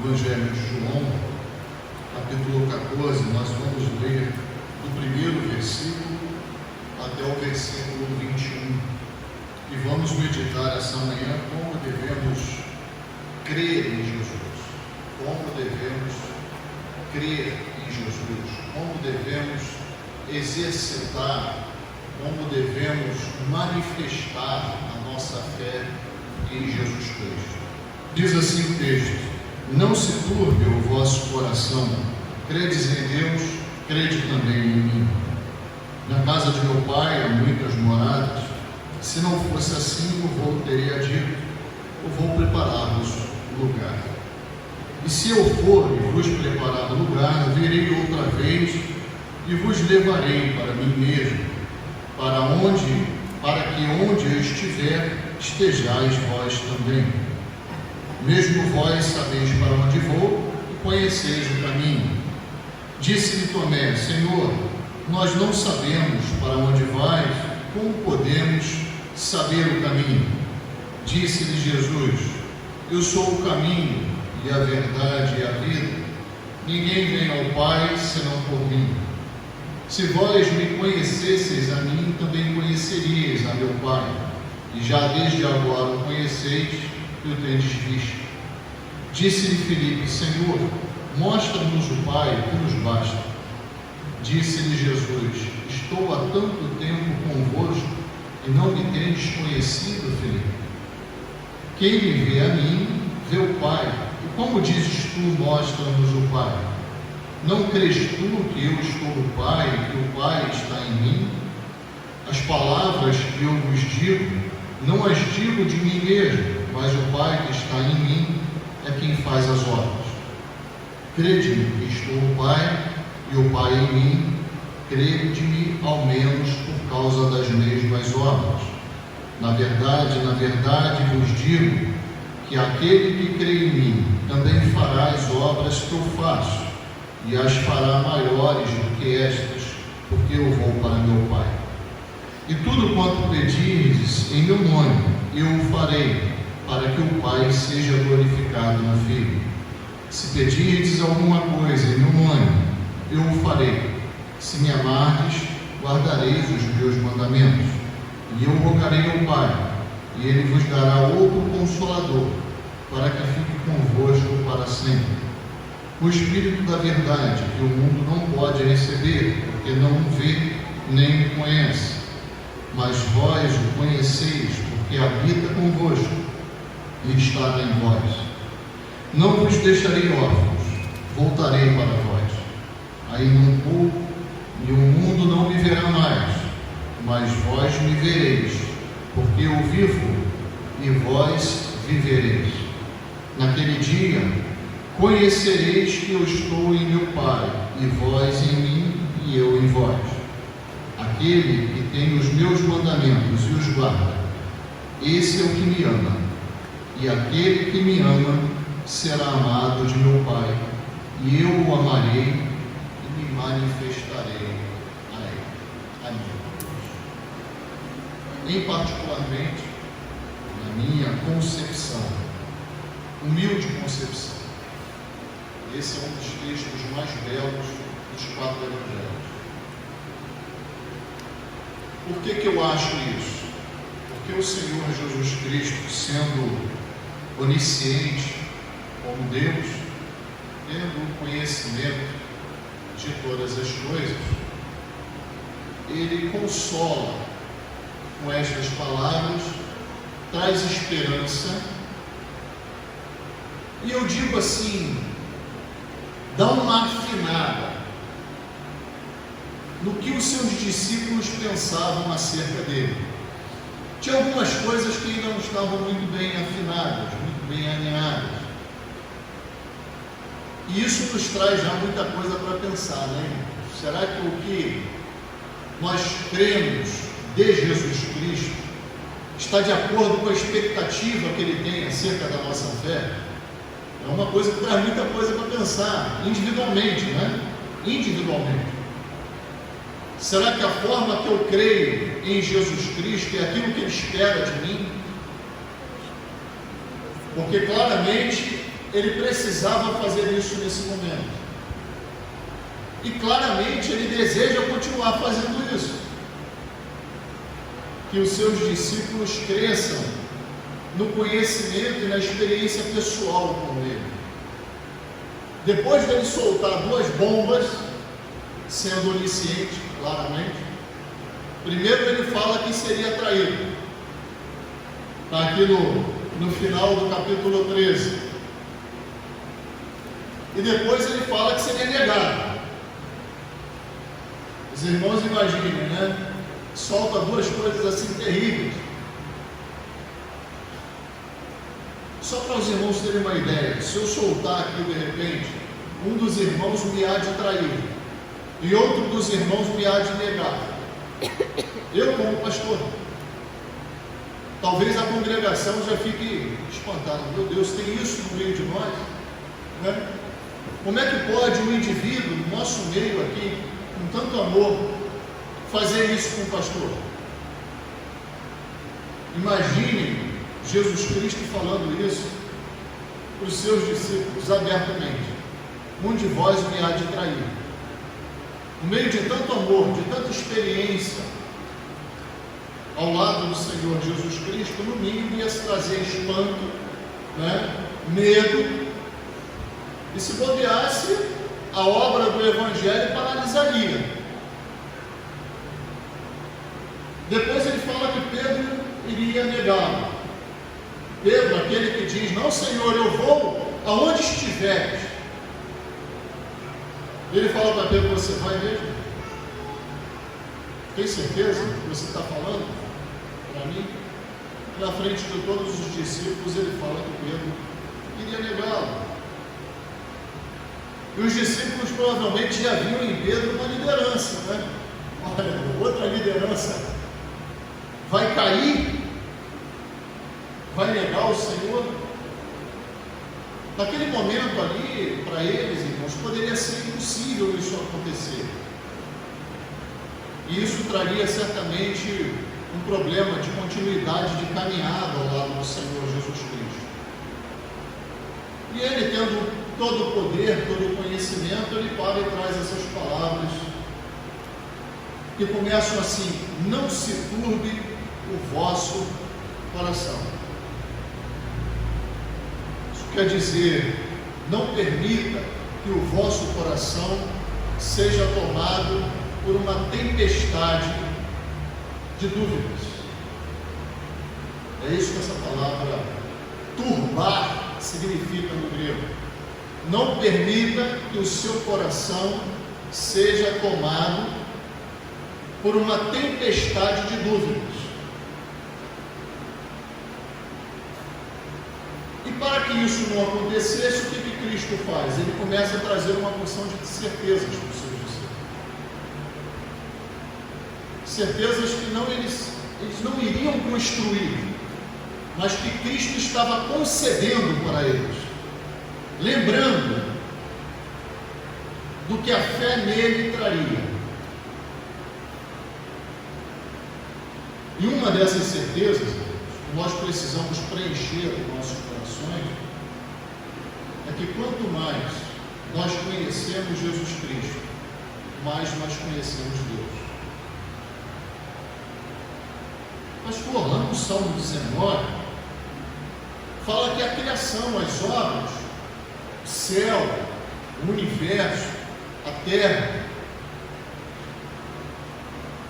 Evangelho de João, capítulo 14, nós vamos ler do primeiro versículo até o versículo 21 e vamos meditar essa manhã como devemos crer em Jesus, como devemos crer em Jesus, como devemos exercitar, como devemos manifestar a nossa fé em Jesus Cristo. Diz assim o texto: não se turbe o vosso coração, credes em Deus, crede também em mim. Na casa de meu pai há muitas moradas, se não fosse assim, eu teria dito, eu vou preparar-vos lugar. E se eu for e vos preparar lugar, virei outra vez e vos levarei para mim mesmo, para que onde eu estiver, estejais vós também. Mesmo vós sabeis para onde vou e conheceis o caminho. Disse-lhe Tomé: Senhor, nós não sabemos para onde vais, como podemos saber o caminho? Disse-lhe Jesus: eu sou o caminho e a verdade e a vida. Ninguém vem ao Pai senão por mim. Se vós me conhecesseis a mim, também conheceríeis a meu Pai, e já desde agora o conheceis e o tendes visto. Disse-lhe Filipe: Senhor, mostra-nos o Pai, que nos basta. Disse-lhe Jesus: estou há tanto tempo convosco e não me tendes conhecido, Filipe? Quem me vê a mim, vê o Pai. E como dizes tu, mostra-nos o Pai? Não crês tu que eu estou no Pai e que o Pai está em mim? As palavras que eu vos digo, não as digo de mim mesmo, mas o Pai que está em mim é quem faz as obras. Crede-me que estou no Pai e o Pai em mim, crede-me ao menos por causa das mesmas obras. Na verdade vos digo que aquele que crê em mim também fará as obras que eu faço, e as fará maiores do que estas, porque eu vou para meu Pai. E tudo quanto pedirdes em meu nome, eu o farei, para que o Pai seja glorificado no Filho. Se pedirdes alguma coisa em meu nome, eu o farei. Se me amardes, guardareis os meus mandamentos. E eu rogarei ao Pai, e ele vos dará outro Consolador, para que fique convosco para sempre. O Espírito da verdade, que o mundo não pode receber, porque não o vê nem o conhece. Mas vós o conheceis, porque habita convosco e está em vós. Não vos deixarei órfãos, voltarei para vós. Ainda um pouco, e o mundo não me verá mais, mas vós me vereis, porque eu vivo, e vós vivereis. Naquele dia, conhecereis que eu estou em meu Pai, e vós em mim, e eu em vós. Aquele que tem os meus mandamentos e os guarda, esse é o que me ama. E aquele que me ama será amado de meu Pai, e eu o amarei e me manifestarei a ele. Amém. Em particularmente, na minha concepção, humilde concepção, esse é um dos textos mais belos dos 4 evangelhos. Por que eu acho isso? Porque o Senhor Jesus Cristo, sendo onisciente como Deus, tendo o conhecimento de todas as coisas, ele consola com estas palavras, traz esperança, e eu digo assim, dá uma afinada no que os seus discípulos pensavam acerca dele. Tinha algumas coisas que ainda não estavam muito bem afinadas, muito bem alinhadas. E isso nos traz já muita coisa para pensar, né? Será que o que nós cremos de Jesus Cristo está de acordo com a expectativa que ele tem acerca da nossa fé? É uma coisa que traz muita coisa para pensar, individualmente, né? Individualmente. Será que a forma que eu creio em Jesus Cristo é aquilo que ele espera de mim? Porque claramente ele precisava fazer isso nesse momento. E claramente ele deseja continuar fazendo isso. Que os seus discípulos cresçam no conhecimento e na experiência pessoal com ele. Depois dele soltar 2 bombas, sendo onisciente, claramente, primeiro ele fala que seria traído. Está aqui no final do capítulo 13. E depois ele fala que seria negado. Os irmãos imaginem, né? Solta 2 coisas assim terríveis. Só para os irmãos terem uma ideia, se eu soltar aqui de repente, um dos irmãos me há de trair e outro dos irmãos me há de negar, eu como pastor, talvez a congregação já fique espantada. Meu Deus, tem isso no meio de nós, né? Como é que pode um indivíduo no nosso meio aqui, com tanto amor, fazer isso com o pastor? Imaginem Jesus Cristo falando isso para os seus discípulos abertamente: um de vós me há de trair. No meio de tanto amor, de tanta experiência ao lado do Senhor Jesus Cristo, no mínimo ia se trazer espanto, né? Medo, e se bobeasse, a obra do Evangelho paralisaria. Depois ele fala que Pedro iria negá-lo. Pedro, aquele que diz: não, Senhor, eu vou aonde estiveres. Ele fala para Pedro: você vai mesmo? Tem certeza do que você está falando para mim? Na frente de todos os discípulos, ele fala que Pedro iria negá-lo. E os discípulos provavelmente já viam em Pedro uma liderança, né? Olha, outra liderança vai cair, vai negar o Senhor. Naquele momento ali, para eles, irmãos, poderia ser impossível isso acontecer. E isso traria certamente um problema de continuidade de caminhada ao lado do Senhor Jesus Cristo. E ele, tendo todo o poder, todo o conhecimento, ele para e traz essas palavras que começam assim: não se turbe o vosso coração. Isso quer dizer, não permita que o vosso coração seja tomado por uma tempestade de dúvidas. É isso que essa palavra turbar significa no grego. Não permita que o seu coração seja tomado por uma tempestade de dúvidas. E para que isso não acontecesse, o que Cristo faz? Ele começa a trazer uma porção de certezas para os seus discípulos. Certezas que eles não iriam construir, mas que Cristo estava concedendo para eles, lembrando do que a fé nele traria. E uma dessas certezas que nós precisamos preencher nos nossos corações é que quanto mais nós conhecemos Jesus Cristo, mais nós conhecemos Deus. Pastor, lá no Salmo 19 fala que a criação, as obras, o céu, o universo, a terra,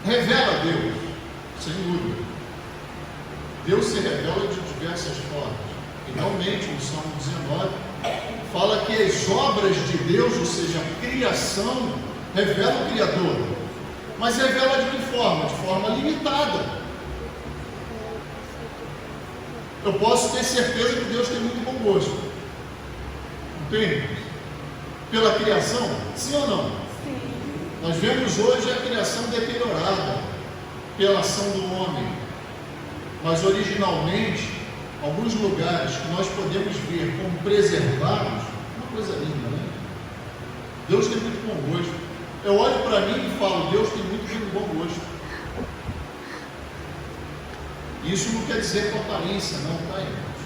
revela Deus, sem dúvida. Deus se revela de diversas formas. E realmente, no Salmo 19, fala que as obras de Deus, ou seja, a criação, revela o Criador. Mas revela de que forma? De forma limitada. Eu posso ter certeza que Deus tem muito bom gosto. Entende? Pela criação, sim ou não? Sim. Nós vemos hoje a criação deteriorada pela ação do homem. Mas originalmente, alguns lugares que nós podemos ver como preservados, uma coisa linda, né? Deus tem muito bom gosto. Eu olho para mim e falo: Deus tem muito bom gosto. Isso não quer dizer com aparência, não, tá, irmãos?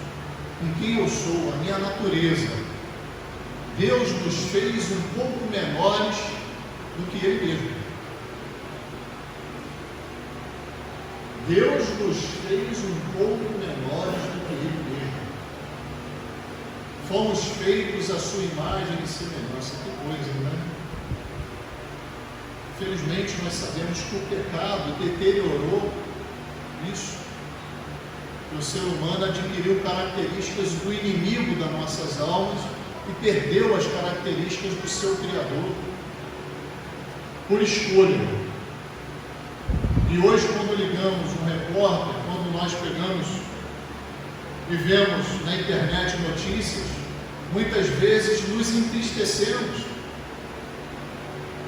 Com quem eu sou, a minha natureza, Deus nos fez um pouco menores do que Ele mesmo. Deus nos fez um pouco menores do que Ele mesmo. Fomos feitos à sua imagem e semelhança. Que coisa, né? Infelizmente, nós sabemos que o pecado deteriorou isso. O ser humano adquiriu características do inimigo das nossas almas e perdeu as características do seu Criador por escolha. E hoje, quando ligamos um repórter, quando nós pegamos e vemos na internet notícias, muitas vezes nos entristecemos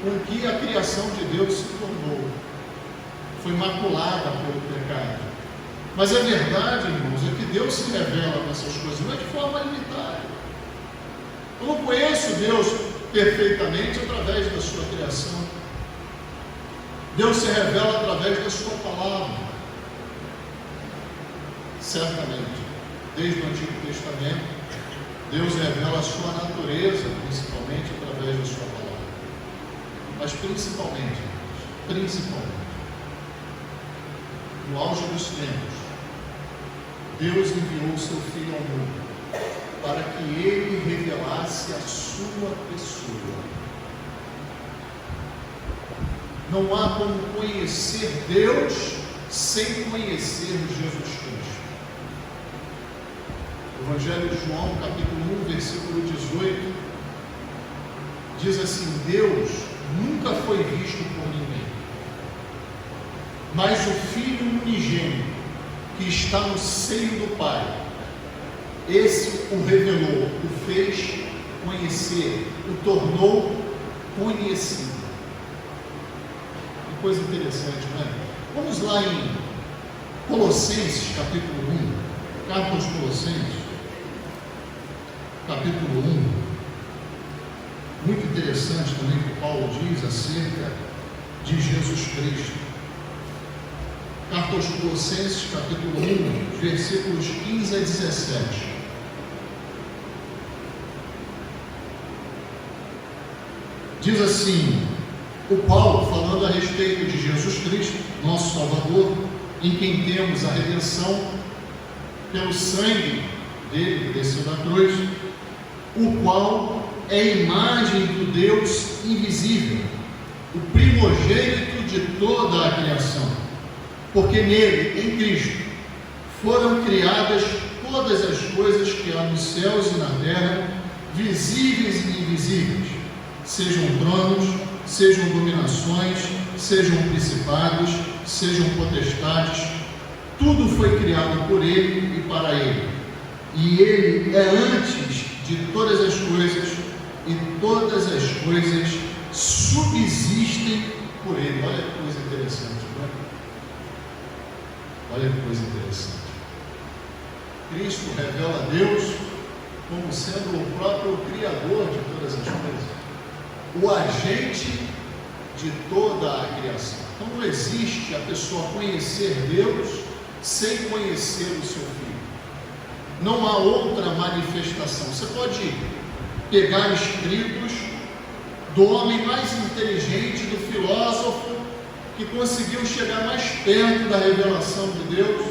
com o que a criação de Deus se tornou. Foi maculada pelo pecado. Mas a verdade, irmãos, é que Deus se revela nessas coisas, não é de forma limitada. Eu não conheço Deus perfeitamente através da sua criação. Deus se revela através da sua palavra. Certamente, desde o Antigo Testamento, Deus revela a sua natureza, principalmente através da sua palavra. Mas principalmente, no auge dos tempos, Deus enviou o seu Filho ao mundo para que Ele revelasse a sua pessoa. Não há como conhecer Deus sem conhecer Jesus Cristo. O Evangelho de João, capítulo 1, versículo 18, diz assim: Deus nunca foi visto por ninguém, mas o Filho unigênito, que está no seio do Pai, esse o revelou, o fez conhecer, o tornou conhecido. Que coisa interessante, não é? Vamos lá em Colossenses, capítulo 1, carta aos Colossenses, capítulo 1. Muito interessante também o que Paulo diz acerca de Jesus Cristo. Carta aos Colossenses, capítulo 1, versículos 15 a 17. Diz assim, o Paulo, falando a respeito de Jesus Cristo, nosso Salvador, em quem temos a redenção pelo sangue dele que desceu da cruz, o qual é a imagem do Deus invisível, o primogênito de toda a criação, porque nele, em Cristo, foram criadas todas as coisas que há nos céus e na terra, visíveis e invisíveis, sejam tronos, sejam dominações, sejam principados, sejam potestades, tudo foi criado por Ele e para Ele, e Ele é antes de todas as coisas, e todas as coisas subsistem por Ele. Olha que coisa interessante, não é? Olha que coisa interessante. Cristo revela a Deus como sendo o próprio Criador de todas as coisas, o agente de toda a criação. Então não existe a pessoa conhecer Deus sem conhecer o seu Filho. Não há outra manifestação. Você pode pegar escritos do homem mais inteligente, do filósofo, que conseguiu chegar mais perto da revelação de Deus.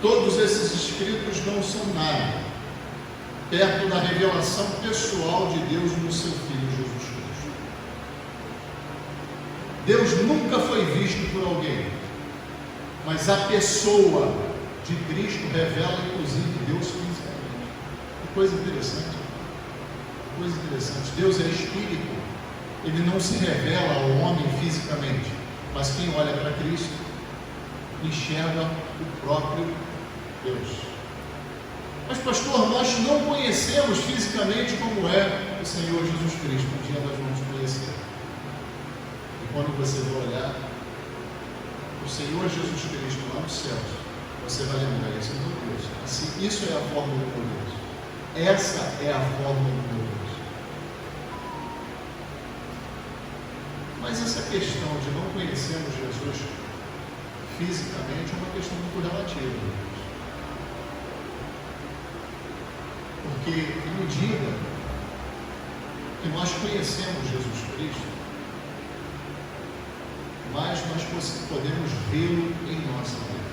Todos esses escritos não são nada perto da revelação pessoal de Deus no seu Filho Jesus Cristo. Deus nunca foi visto por alguém, mas a pessoa de Cristo revela inclusive Deus fisicamente. Que coisa interessante. Coisa interessante. Deus é Espírito. Ele não se revela ao homem fisicamente, mas quem olha para Cristo enxerga o próprio Deus. Mas pastor, nós não conhecemos fisicamente como é o Senhor Jesus Cristo. Um dia nós vamos conhecer. E quando você vai olhar o Senhor Jesus Cristo lá no céu, você vai lembrar, esse é o meu Deus. Assim, isso é a forma do meu Deus. Essa é a forma do meu Deus. Mas essa questão de não conhecermos Jesus fisicamente é uma questão muito relativa. Porque, me diga, que nós conhecemos Jesus Cristo, mais nós podemos vê-lo em nossa vida.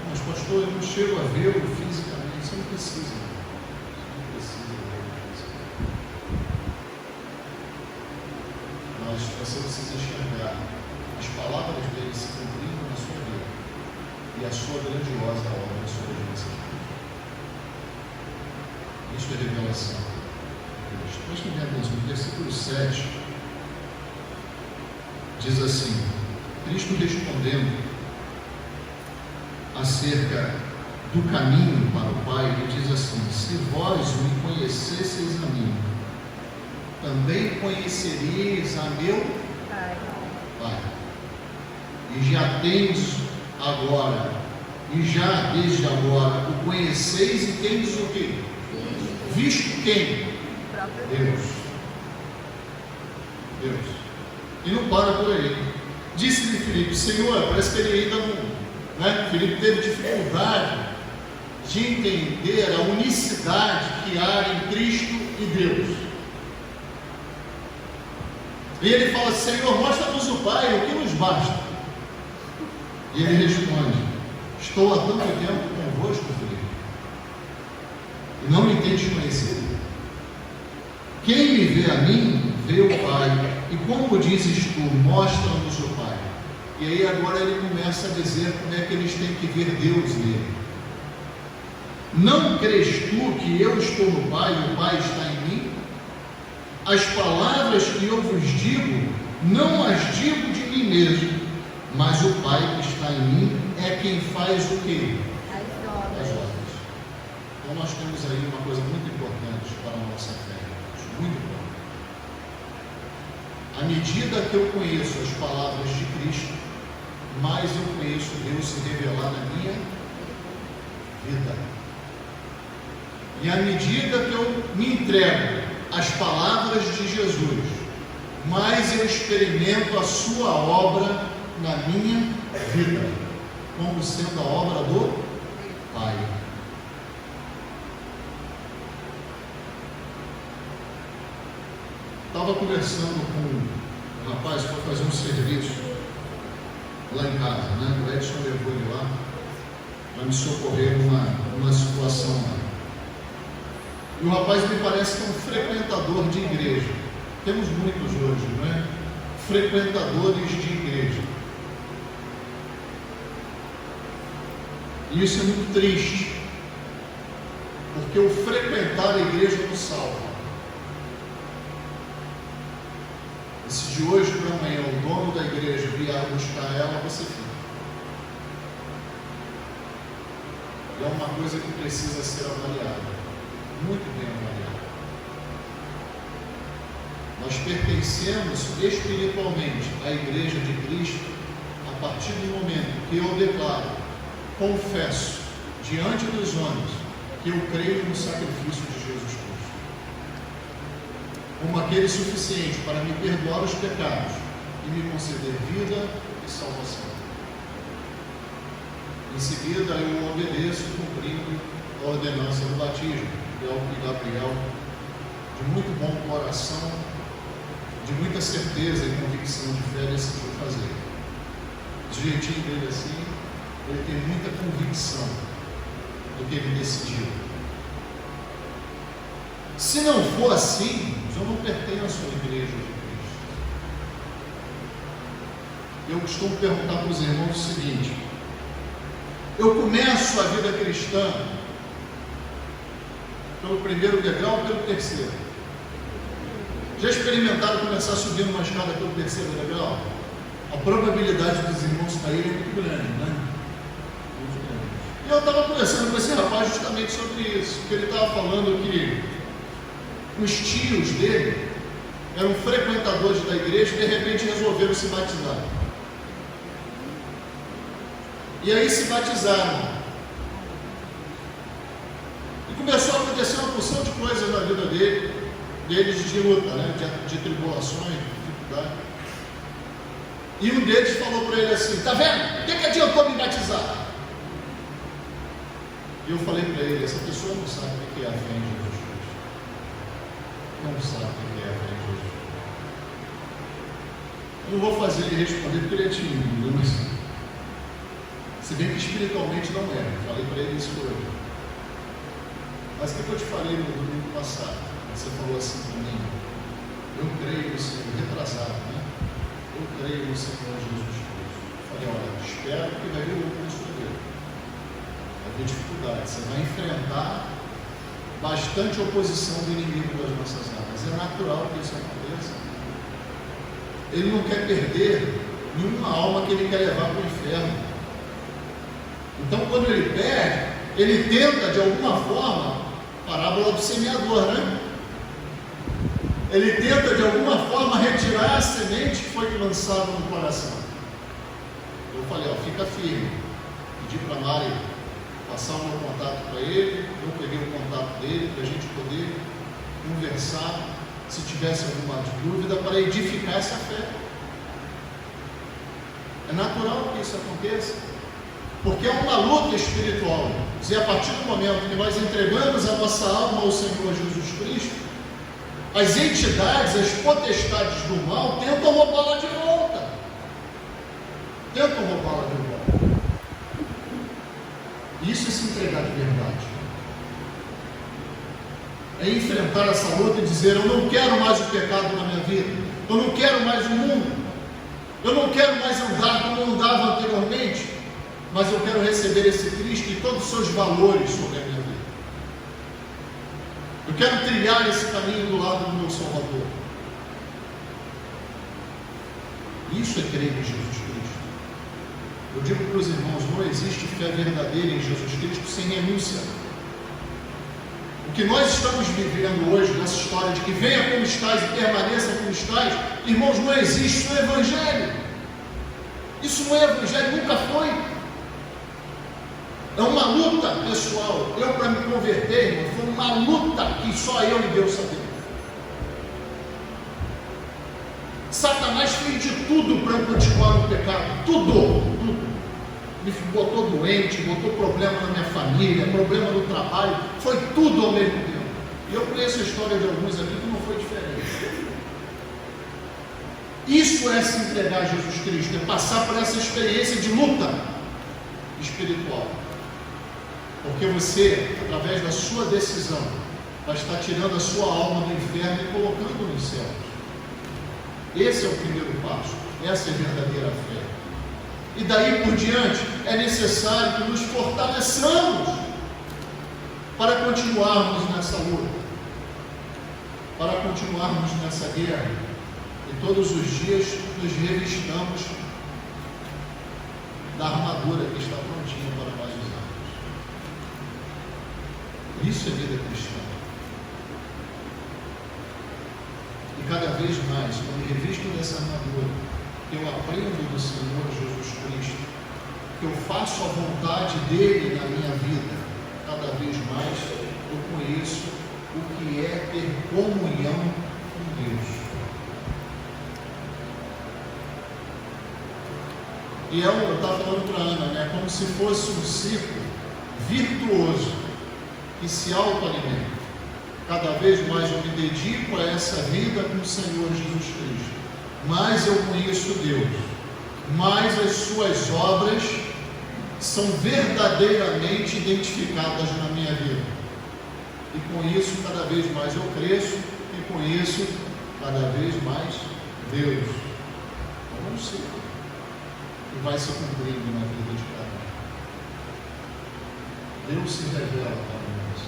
Mas, pastor, eu não chego a vê-lo fisicamente. Você não precisa. Você não precisa vê-lo fisicamente. Mas você precisa enxergar as palavras dele se cumprindo na sua vida e a sua grandiosa obra sobre você. Isso é revelação. Prestem bem atenção, no versículo 7 diz assim: Cristo respondendo acerca do caminho para o Pai, ele diz assim: se vós me conhecesseis a mim, também conheceríeis a meu Pai. E já tens agora, e já desde agora o conheceis e tendes o quê? Visto quem? Deus. E não para por aí. Disse-lhe Filipe: Senhor, parece que ele ainda não, Filipe teve dificuldade de entender a unicidade que há em Cristo e Deus. E ele fala: Senhor, mostra-nos o Pai, o que nos basta? E ele responde: estou há tanto tempo convosco, Filipe, e não me tendes conhecido. Quem me vê a mim, vê o Pai. E como dizes tu, mostra-nos o Pai. E aí agora ele começa a dizer como é que eles têm que ver Deus nele. Não crês tu que eu estou no Pai e o Pai está em mim? As palavras que eu vos digo, não as digo de mim mesmo, mas o Pai que está em mim é quem faz o quê? As obras. Então nós temos aí uma coisa muito importante para a nossa fé. Muito bom. À medida que eu conheço as palavras de Cristo, mais eu conheço Deus se revelar na minha vida. E à medida que eu me entrego às palavras de Jesus, mais eu experimento a sua obra na minha vida, como sendo a obra do Pai. Estava conversando com um rapaz para fazer um serviço lá em casa, O Edson levou ele lá para me socorrer numa situação lá. E o rapaz me parece que é um frequentador de igreja. Temos muitos hoje, Frequentadores de igreja. E isso é muito triste, porque o frequentar a igreja não salva. E se de hoje para amanhã o dono da igreja vier buscar ela, você fica. E é uma coisa que precisa ser avaliada, muito bem avaliada. Nós pertencemos espiritualmente à igreja de Cristo a partir do momento que eu declaro, confesso diante dos homens que eu creio no sacrifício de Jesus Cristo como aquele suficiente para me perdoar os pecados e me conceder vida e salvação. Em seguida eu obedeço cumprindo a ordenança do batismo, que é o que Gabriel, de muito bom coração, de muita certeza e convicção de fé, decidiu fazer. Do jeitinho dele assim, ele tem muita convicção do que ele decidiu. Se não for assim, eu não pertenço à igreja de Cristo. Eu costumo perguntar para os irmãos o seguinte: eu começo a vida cristã pelo primeiro degrau ou pelo terceiro? Já experimentaram começar a subir numa escada pelo terceiro degrau? A probabilidade dos irmãos caírem é muito grande, Muito grande. E eu estava conversando com esse rapaz justamente sobre isso, porque ele estava falando que os tios dele eram frequentadores da igreja e de repente resolveram se batizar. E aí se batizaram. E começou a acontecer uma porção de coisas na vida deles de luta, de tribulações, de dificuldade. E um deles falou para ele assim: tá vendo? O que adiantou me batizar? E eu falei para ele, essa pessoa não sabe o que é a fé em Jesus Cristo. Não sabe o que é a fé em Jesus Cristo. Eu não vou fazer ele responder porque ele é tímido, eu não sei. Se bem que espiritualmente não é. Falei para ele isso hoje. Mas o que eu te falei no domingo passado? Você falou assim para mim, eu creio no Senhor, retrasado, né? Eu creio no Senhor Jesus Cristo. Eu falei, olha, espero que vai vir outro na sua vida. Vai ter dificuldade, você vai enfrentar bastante oposição do inimigo das nossas almas. É natural que isso aconteça. Ele não quer perder nenhuma alma que ele quer levar para o inferno. Então, quando ele perde, ele tenta de alguma forma, parábola do semeador, né? Ele tenta de alguma forma retirar a semente que foi lançada no coração. Eu falei, ó, fica firme. Pedi para a Mari passar o meu contato para ele, eu peguei o contato dele para a gente poder conversar, se tivesse alguma dúvida, para edificar essa fé. É natural que isso aconteça, porque é uma luta espiritual. E a partir do momento que nós entregamos a nossa alma ao Senhor Jesus Cristo, as entidades, as potestades do mal tentam roubá-la de volta. Tentam roubá-la de volta. Isso é se entregar de verdade. É enfrentar essa luta e dizer, eu não quero mais o pecado na minha vida. Eu não quero mais o mundo. Eu não quero mais andar como andava anteriormente. Mas eu quero receber esse Cristo e todos os seus valores sobre a minha vida. Eu quero trilhar esse caminho do lado do meu Salvador. Isso é crer em Jesus Cristo. Eu digo para os irmãos, não existe fé verdadeira em Jesus Cristo sem renúncia. O que nós estamos vivendo hoje, nessa história de que venha como estás e permaneça como estás, irmãos, não existe, isso não é evangelho. Isso não é evangelho, nunca foi. É uma luta pessoal. Eu, para me converter, irmão, foi uma luta que só eu e Deus sabemos. Satanás fez de tudo para eu continuar no pecado. Tudo. Me botou doente, botou problema na minha família, problema no trabalho. Foi tudo ao mesmo tempo. E eu conheço a história de alguns aqui que não foi diferente. Isso é se entregar a Jesus Cristo. É passar por essa experiência de luta espiritual. Porque você, através da sua decisão, vai estar tirando a sua alma do inferno e colocando nos céus. Esse é o primeiro passo. Essa é a verdadeira fé. E daí por diante, é necessário que nos fortaleçamos para continuarmos nessa luta, para continuarmos nessa guerra. E todos os dias nos revistamos da armadura que está prontinha para nós usarmos. Isso é vida cristã. E cada vez mais, quando me revisto dessa armadura, eu aprendo do Senhor Jesus Cristo, que eu faço a vontade dele na minha vida, cada vez mais eu conheço o que é ter comunhão com Deus. E eu estava falando para a Ana, né, como se fosse um ciclo virtuoso que se autoalimenta. Cada vez mais eu me dedico a essa vida com o Senhor Jesus Cristo. Mais eu conheço Deus, mais as suas obras são verdadeiramente identificadas na minha vida. E com isso, cada vez mais eu cresço e conheço cada vez mais Deus. Eu não sei. E vai se cumprindo na vida de cada um. Deus se revela para nós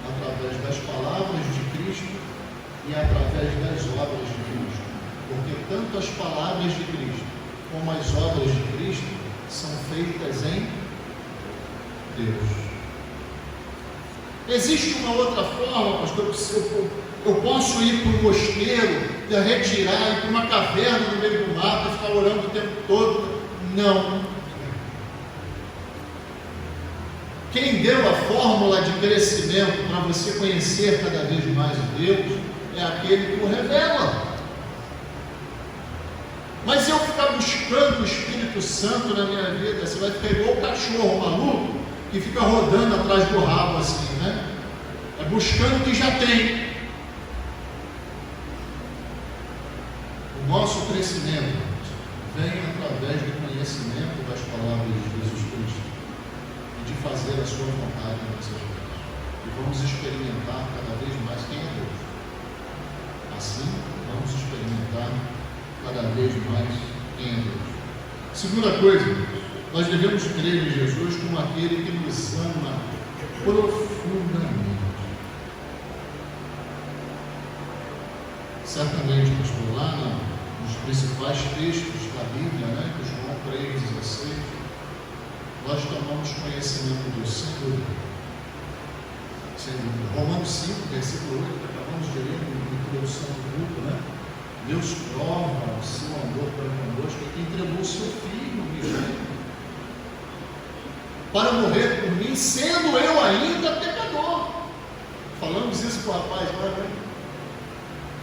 através das palavras de Cristo e através das obras de Cristo. Porque tanto as palavras de Cristo como as obras de Cristo são feitas em Deus. Existe uma outra forma, pastor, eu posso ir para um mosteiro, retirar, ir para uma caverna no meio do mato, ficar orando o tempo todo? Não. Quem deu a fórmula de crescimento para você conhecer cada vez mais Deus é aquele que o revela. Mas eu ficar buscando o Espírito Santo na minha vida, você vai ficar igual o cachorro maluco, que fica rodando atrás do rabo assim, né? É buscando o que já tem. O nosso crescimento vem através do conhecimento das palavras de Jesus Cristo e de fazer a sua vontade em nossas vidas. E vamos experimentar cada vez mais quem é Deus. Assim, vamos experimentar cada vez mais quem é Deus. Segunda coisa, nós devemos crer em Jesus como aquele que nos ama profundamente. Certamente, pastor, lá nos principais textos da Bíblia, né, que João 3,16, nós tomamos conhecimento do Senhor. Romanos 5, versículo 8, que acabamos de ler na introdução do grupo, né? Deus prova o seu amor para conosco e entregou o seu Filho unigênito para morrer por mim, sendo eu ainda pecador. Falamos isso com o rapaz lá, né?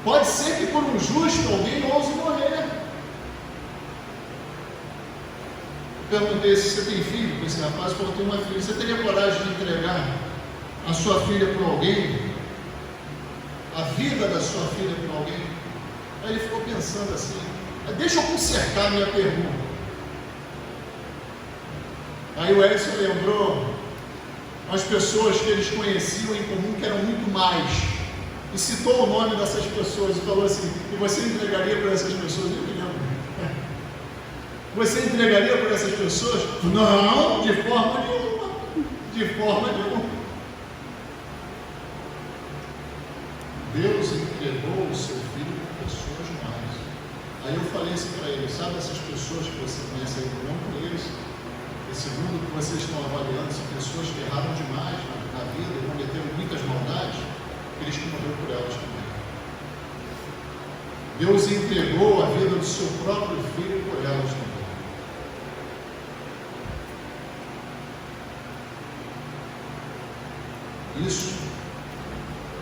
Pode ser que por um justo alguém ouse morrer. Perguntei se você tem filho para esse rapaz, falou que tem uma filha. Você teria coragem de entregar a sua filha para alguém? A vida da sua filha para alguém? Aí ele ficou pensando assim, deixa eu consertar a minha pergunta. Aí o Edson lembrou as pessoas que eles conheciam em comum, que eram muito mais, e citou o nome dessas pessoas e falou assim: e você entregaria para essas pessoas? Eu me lembro. Você entregaria para essas pessoas? Não, de forma nenhuma. De forma nenhuma. Deus entregou o seu Filho para pessoas mais. Aí eu falei assim para ele: sabe essas pessoas que você conhece aí, não conheço. Esse mundo que vocês estão avaliando são pessoas que erraram demais na vida e cometeram muitas maldades. Cristo morreu por elas também. Deus entregou a vida do seu próprio Filho por elas também. Isso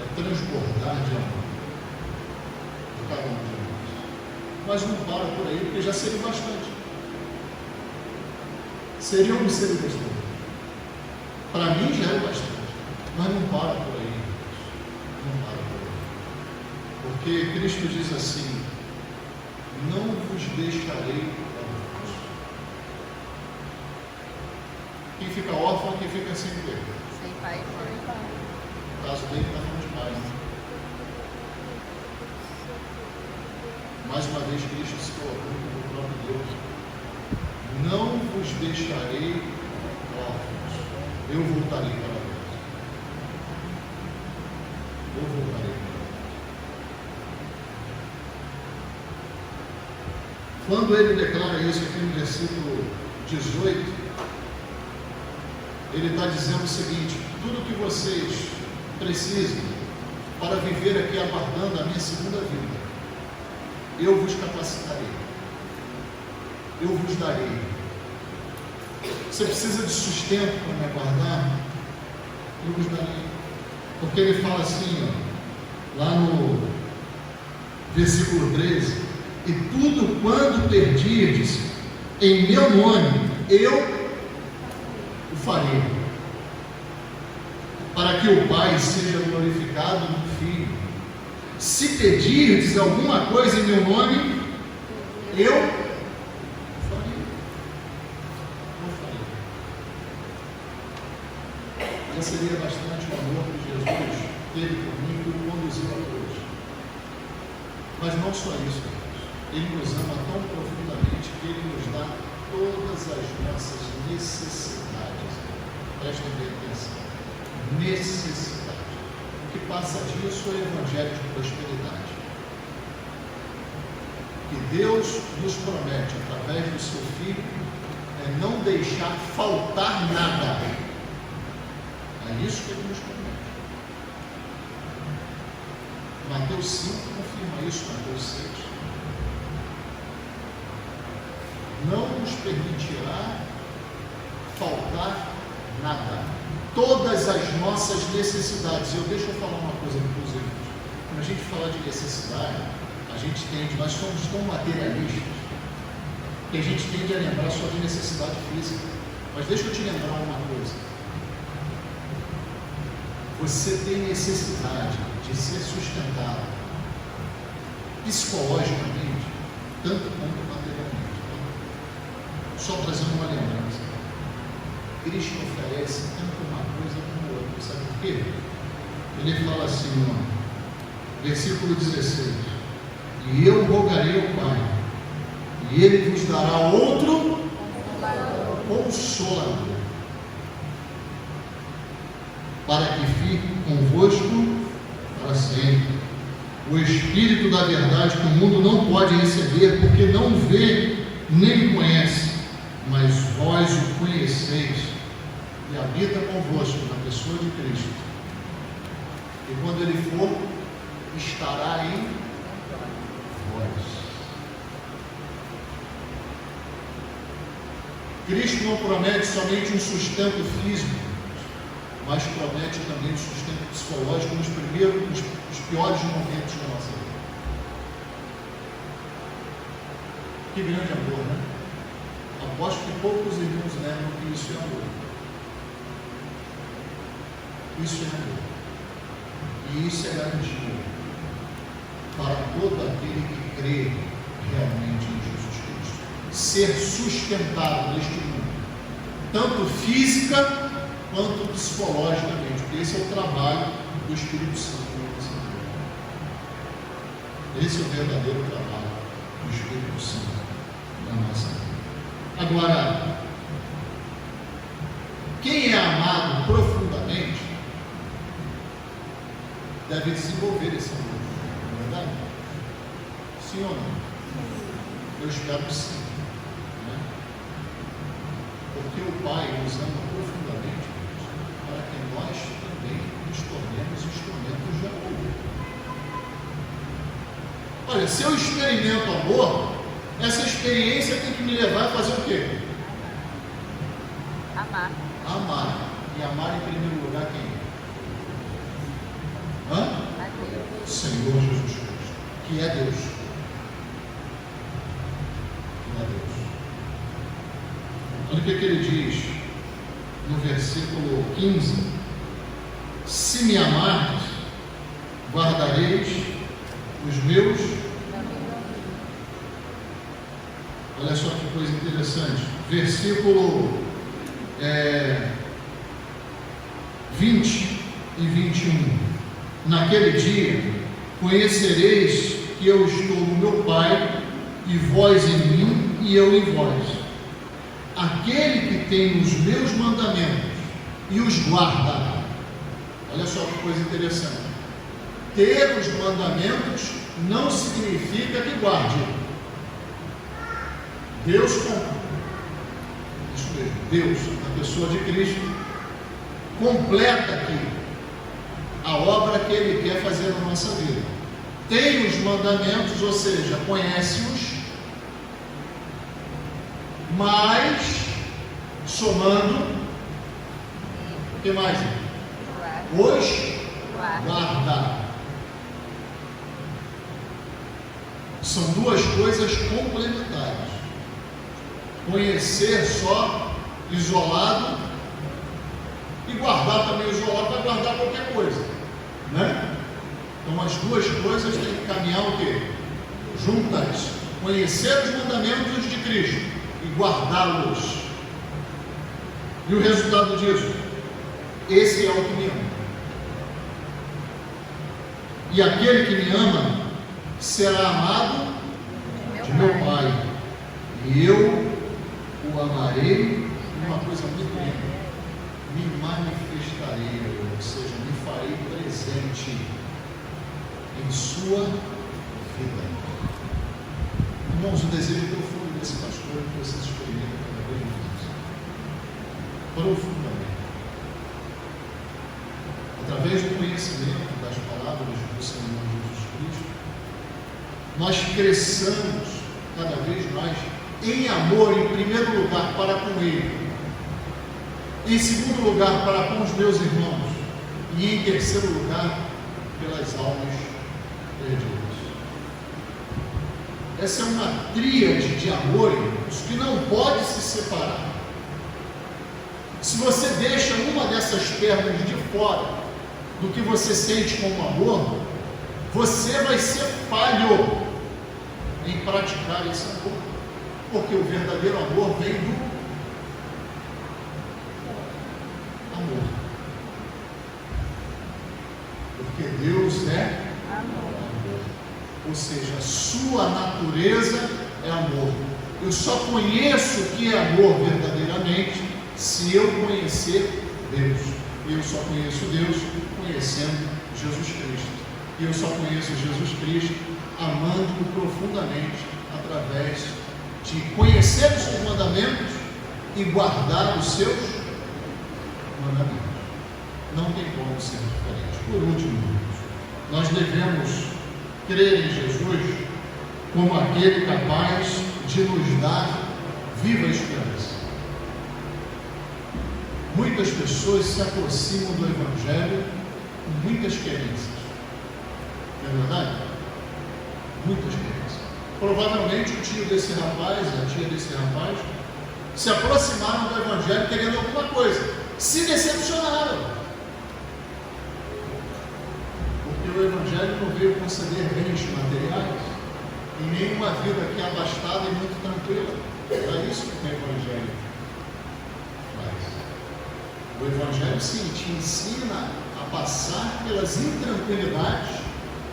é transbordar de amor de cada um de nós. Mas não para por aí, porque já seria bastante. Seria ou não seria bastante? Para mim já é bastante, mas não para por aí. Não para por aí. Porque Cristo diz assim: não vos deixarei órfãos. Quem fica órfão é quem fica sem ter. Sem pai e mãe. No caso dele está falando de pai, né? Mais uma vez Cristo se colocando como o próprio Deus. Não vos deixarei órfãos. Eu voltarei para vós. Eu voltarei para vós. Quando ele declara isso aqui no versículo 18, ele está dizendo o seguinte: tudo que vocês precisam para viver aqui aguardando a minha segunda vinda, eu vos capacitarei. Eu vos darei. Você precisa de sustento para me aguardar? Eu vos darei. Porque ele fala assim, ó, lá no versículo 13: e tudo quando perdirdes em meu nome, eu o farei, para que o Pai seja glorificado no Filho. Se pedirdes alguma coisa em meu nome, eu já seria bastante o amor que Jesus teve por mim e o conduziu a Deus. Mas não só isso, Ele nos ama tão profundamente que Ele nos dá todas as nossas necessidades. Prestem bem atenção. Necessidade. O que passa disso é o Evangelho de prosperidade. Que Deus nos promete, através do seu Filho, é não deixar faltar nada. É isso que ele nos promete. Mateus 5 confirma isso, Mateus 6. Não nos permitirá faltar nada. Todas as nossas necessidades. Deixa eu falar uma coisa para os irmãos. Quando a gente fala de necessidade, a gente tende, nós somos tão materialistas, que a gente tende a lembrar só de necessidade física. Mas deixa eu te lembrar uma coisa. você tem necessidade de ser sustentado psicologicamente, tanto quanto materialmente. Só trazendo uma lembrança. Cristo oferece tanto uma coisa como outra. Sabe por quê? Ele fala assim, versículo 16: e eu rogarei ao Pai, e Ele vos dará outro Consolador, para que fique convosco para sempre. O Espírito da verdade, que o mundo não pode receber, porque não vê nem o conhece, mas vós o conheceis, e habita convosco na pessoa de Cristo. E quando Ele for, estará em vós. Cristo não promete somente um sustento físico, mas promete também um sustento psicológico nos piores momentos da nossa vida. Que grande amor, né? Aposto que poucos irmãos lembram que isso é amor. Isso é amor. E isso é garantia para todo aquele que crê realmente em Jesus Cristo. Ser sustentado neste mundo, tanto física quanto psicologicamente, porque esse é o trabalho do Espírito Santo na nossa vida. Esse é o verdadeiro trabalho do Espírito Santo na nossa vida. Agora, quem é amado profundamente deve desenvolver esse amor, não é verdade? Sim ou não? Eu espero que sim, né? Porque o Pai nos ama profundamente para que nós também nos tornemos instrumentos de amor. Olha, se eu experimento amor, essa experiência tem que me levar a fazer o quê? Amar. Amar. E amar em primeiro lugar quem? Senhor Jesus Cristo, que é Deus. Que é Deus. Olha o que ele diz no versículo 15: se me amardes, guardareis os meus. Olha só que coisa interessante. Versículo 20 e 21. Naquele dia conhecereis que eu estou no meu Pai, e vós em mim, e eu em vós. Aquele que tem os meus mandamentos e os guarda. Olha só que coisa interessante. Ter os mandamentos não significa que guarde. Deus compra. Isso mesmo, Deus, na pessoa de Cristo, completa aqui a obra que Ele quer fazer na nossa vida. Tem os mandamentos, ou seja, conhece-os, mas somando, o que mais? Os guarda. São duas coisas complementares. Conhecer só, isolado, e guardar também isolado, para guardar qualquer coisa, né? Então as duas coisas têm que caminhar o quê? Juntas. Conhecer os mandamentos de Cristo e guardá-los. E o resultado disso? Esse é o que me ama. E aquele que me ama será amado de meu Pai. E eu o amarei. Uma coisa muito linda: me manifestarei, ou seja, me farei presente em sua vida. Irmãos, o desejo profundo desse pastor é que vocês experimentem cada vez mais. Profundamente. Através do conhecimento das palavras do Senhor Jesus Cristo, nós cresçamos cada vez mais em amor, em primeiro lugar, para com Ele. Em segundo lugar, para com os meus irmãos. E em terceiro lugar, pelas almas perdidas. Essa é uma tríade de amor, irmãos, que não pode se separar. Se você deixa uma dessas pernas de fora do que você sente como amor, você vai ser falho em praticar esse amor, porque o verdadeiro amor vem do amor, porque Deus é amor, ou seja, a sua natureza é amor. Eu só conheço o que é amor verdadeiramente se eu conhecer Deus. E eu só conheço Deus conhecendo Jesus Cristo. E eu só conheço Jesus Cristo amando-o profundamente através de conhecer os seus mandamentos e guardar os seus mandamentos. Não tem como ser diferente. Por último, nós devemos crer em Jesus como aquele capaz de nos dar viva esperança. Muitas pessoas se aproximam do Evangelho com muitas querências. Não é verdade? Muitas querências. Provavelmente o tio desse rapaz, a tia desse rapaz, se aproximaram do Evangelho querendo alguma coisa. Se decepcionaram. Porque o Evangelho não veio conceder bens materiais e nem uma vida aqui abastada e muito tranquila. É isso que o Evangelho faz. O Evangelho, sim, te ensina a passar pelas intranquilidades,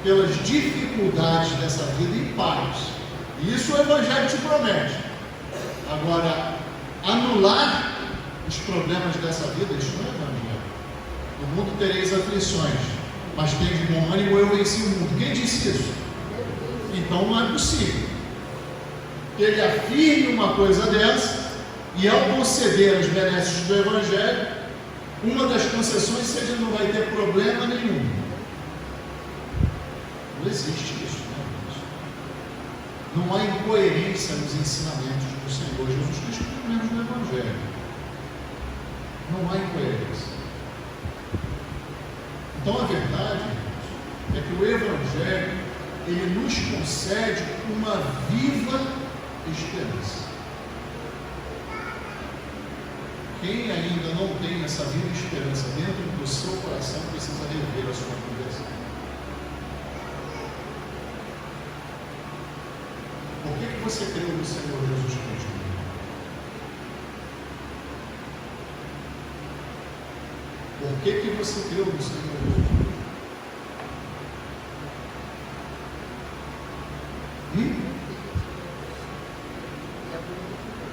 pelas dificuldades dessa vida em paz. E isso o Evangelho te promete. Agora, anular os problemas dessa vida, isso não é Evangelho. No mundo tereis aflições, mas tem de bom ânimo, eu venci o mundo. Quem disse isso? Então não é possível que ele afirme uma coisa dessa e, ao conceder as benesses do Evangelho, uma das concessões seja não vai ter problema nenhum. Não existe isso, não há incoerência nos ensinamentos do Senhor Jesus Cristo, pelo menos no Evangelho. Não há incoerência. Então a verdade é que o Evangelho, ele nos concede uma viva esperança. Quem ainda não tem essa viva esperança dentro do seu coração precisa rever a sua conversão. Por que você creu no Senhor Jesus Cristo? Por que você creu no Senhor Jesus Cristo?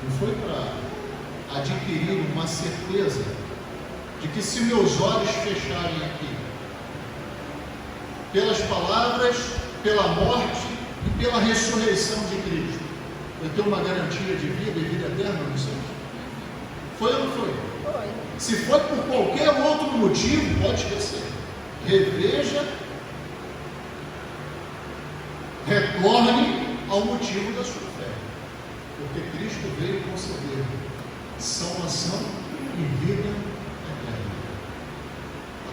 Não foi para adquirir uma certeza de que, se meus olhos fecharem aqui, pelas palavras, pela morte e pela ressurreição de Cristo, eu tenho uma garantia de vida e vida eterna no Senhor? Foi ou não foi? Foi. Se foi por qualquer outro motivo, pode esquecer. Reveja, retorne ao motivo da sua fé. Porque Cristo veio conceder salvação e vida eterna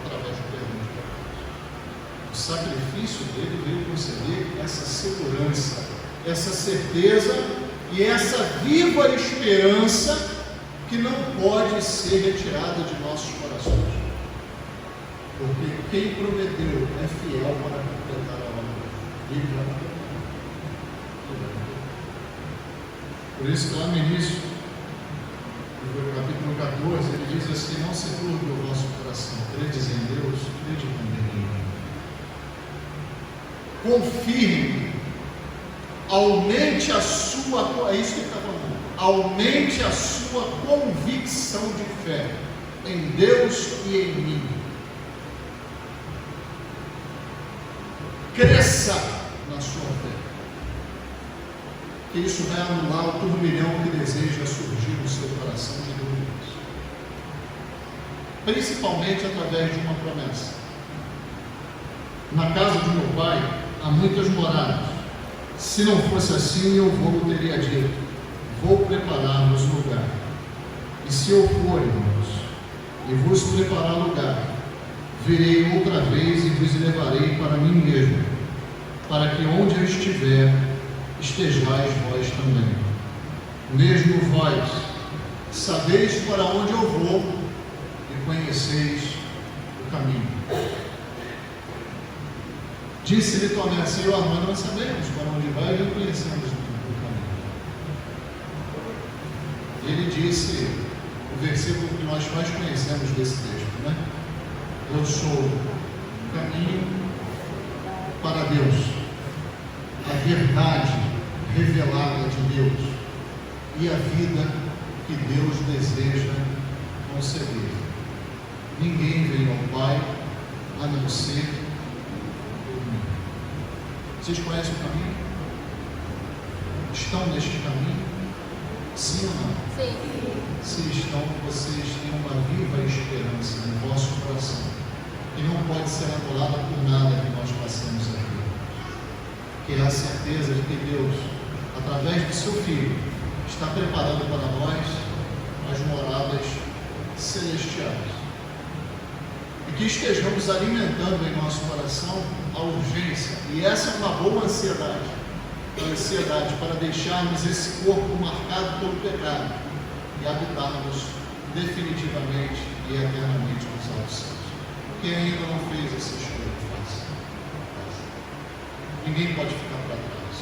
através do perdão de pecados. O sacrifício dele veio conceder essa segurança, essa certeza e essa viva esperança que não pode ser retirada de nossos corações. Porque quem prometeu é fiel para completar a obra. Ele vai completar. Por isso, lá no início, no capítulo 14, ele diz assim: não se turbe o vosso coração, credes em Deus, crede também em mim. Confirme, aumente a sua, é isso que ele está falando, aumente a sua convicção de fé em Deus e em mim. Cresça na sua fé, que isso vai anular o turbilhão que deseja surgir no seu coração de dúvidas, principalmente através de uma promessa. Na casa de meu pai há muitas moradas. Se não fosse assim, eu teria dito: vou preparar-vos lugar. E se eu for, irmãos, e vos preparar lugar, virei outra vez e vos levarei para mim mesmo, para que onde eu estiver, estejais vós também. Mesmo vós sabeis para onde eu vou e conheceis o caminho. Disse-lhe Tomé: Senhor, nós não sabemos para onde vai e não conhecemos o caminho. Ele disse o versículo que nós mais conhecemos desse texto, né? Eu sou o caminho para Deus, a verdade revelada de Deus e a vida que Deus deseja conceder. Ninguém veio ao Pai a não ser por mim. Vocês conhecem o caminho? Estão neste caminho? Sim ou não? Sim. Se estão, vocês têm uma viva esperança no vosso coração, que não pode ser anulada por nada que nós passamos aqui, que é a certeza de que Deus, através do seu Filho, está preparando para nós as moradas celestiais, e que estejamos alimentando em nosso coração a urgência, e essa é uma boa ansiedade, a ansiedade para deixarmos esse corpo marcado pelo pecado e habitarmos definitivamente e eternamente nos altos céus. Quem ainda não fez essa escolha, faça. Ninguém pode ficar para trás.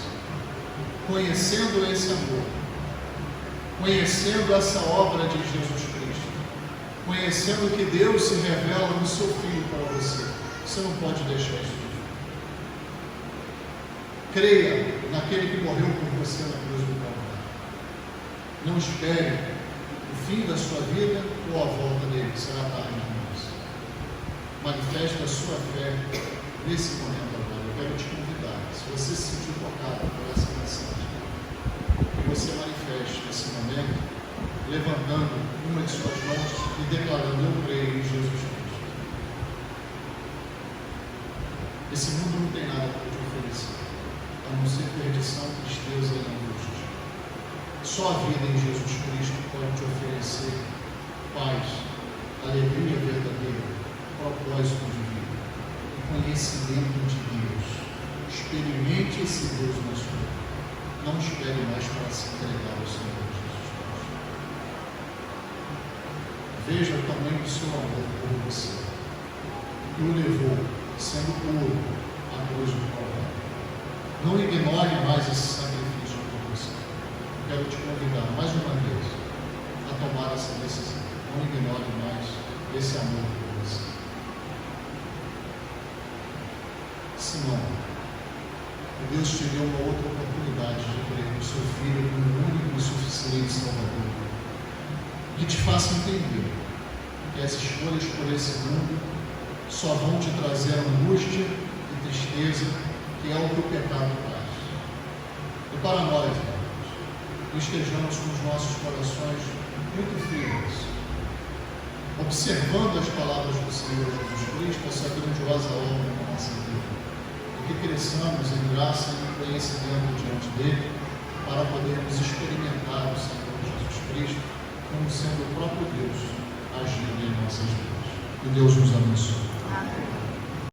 Conhecendo esse amor, conhecendo essa obra de Jesus Cristo, conhecendo que Deus se revela no seu Filho para você, você não pode deixar isso. Creia naquele que morreu por você na cruz do Calvário. Não espere o fim da sua vida ou a volta dele, será tarde demais. Manifeste a sua fé nesse momento agora. Eu quero te convidar, se você se sentir tocado por essa mensagem, que você manifeste esse momento, levantando uma de suas mãos e declarando: eu creio em Jesus Cristo. Esse mundo não tem nada para te oferecer, a não ser perdição, tristeza e angústia. Só a vida em Jesus Cristo pode te oferecer paz, alegria verdadeira, propósito de vida, conhecimento de Deus. Experimente esse Deus na sua vida. Não espere mais para se entregar ao Senhor Jesus Cristo. Veja o tamanho do seu amor por você, que o levou, sendo puro, à cruz do Calvário. Não ignore mais esse sacrifício por você. Quero te convidar mais uma vez a tomar essa decisão. Não ignore mais esse amor por você. Se não, Deus te deu uma outra oportunidade de crer no seu Filho como o único e suficiente Salvador, que te faça entender que as escolhas por esse mundo só vão te trazer angústia e tristeza, que é o que o pecado traz. E para nós, irmãos, estejamos com os nossos corações muito firmes, observando as palavras do Senhor Jesus Cristo, essa grandiosa obra na nossa vida, e que cresçamos em graça e em conhecimento diante dele, para podermos experimentar